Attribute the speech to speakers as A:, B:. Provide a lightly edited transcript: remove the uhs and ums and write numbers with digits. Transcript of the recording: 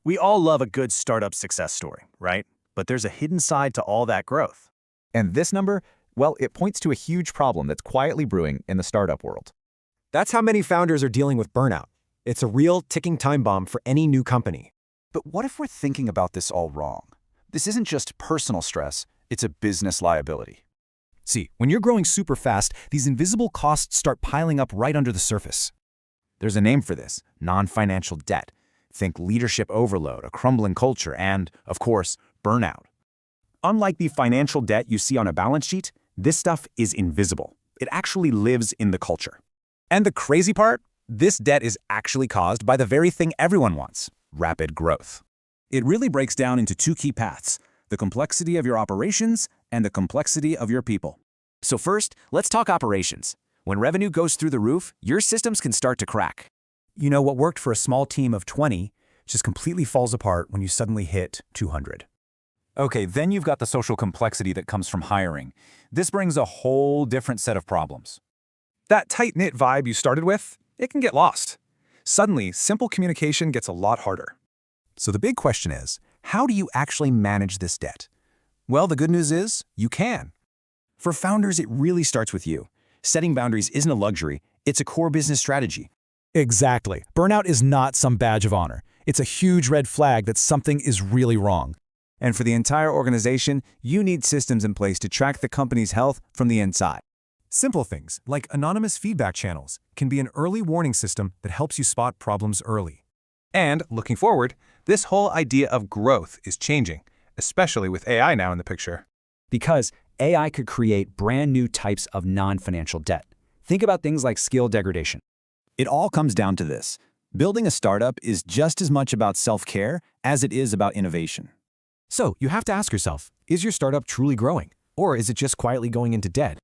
A: We all love a good startup success story, right? But there's a hidden side to all that growth.
B: And this number, well, it points to a huge problem that's quietly brewing in the startup world.
C: That's how many founders are dealing with burnout. It's a real ticking time bomb for any new company.
D: But what if we're thinking about this all wrong? This isn't just personal stress, it's a business liability.
E: See, when you're growing super fast, these invisible costs start piling up right under the surface.
B: There's a name for this: non-financial debt. Think leadership overload, a crumbling culture, and, of course, burnout.
F: Unlike the financial debt you see on a balance sheet, this stuff is invisible. It actually lives in the culture.
E: And the crazy part? This debt is actually caused by the very thing everyone wants: rapid growth. It really breaks down into two key paths: the complexity of your operations and the complexity of your people.
G: So first, let's talk operations. When revenue goes through the roof, your systems can start to crack.
H: You know, what worked for a small team of 20 just completely falls apart when you suddenly hit 200.
I: Okay, then you've got the social complexity that comes from hiring. This brings a whole different set of problems.
J: That tight-knit vibe you started with, it can get lost. Suddenly, simple communication gets a lot harder.
H: So the big question is, how do you actually manage this debt? Well, the good news is, you can.
K: For founders, it really starts with you. Setting boundaries isn't a luxury, it's a core business strategy.
H: Exactly. Burnout is not some badge of honor. It's a huge red flag that something is really wrong.
L: And for the entire organization, you need systems in place to track the company's health from the inside.
C: Simple things, like anonymous feedback channels, can be an early warning system that helps you spot problems early.
J: And, looking forward, this whole idea of growth is changing, especially with AI now in the picture.
K: Because AI could create brand new types of non-financial debt. Think about things like skill degradation. It all comes down to this: building a startup is just as much about self-care as it is about innovation.
C: So, you have to ask yourself, is your startup truly growing? Or is it just quietly going into debt?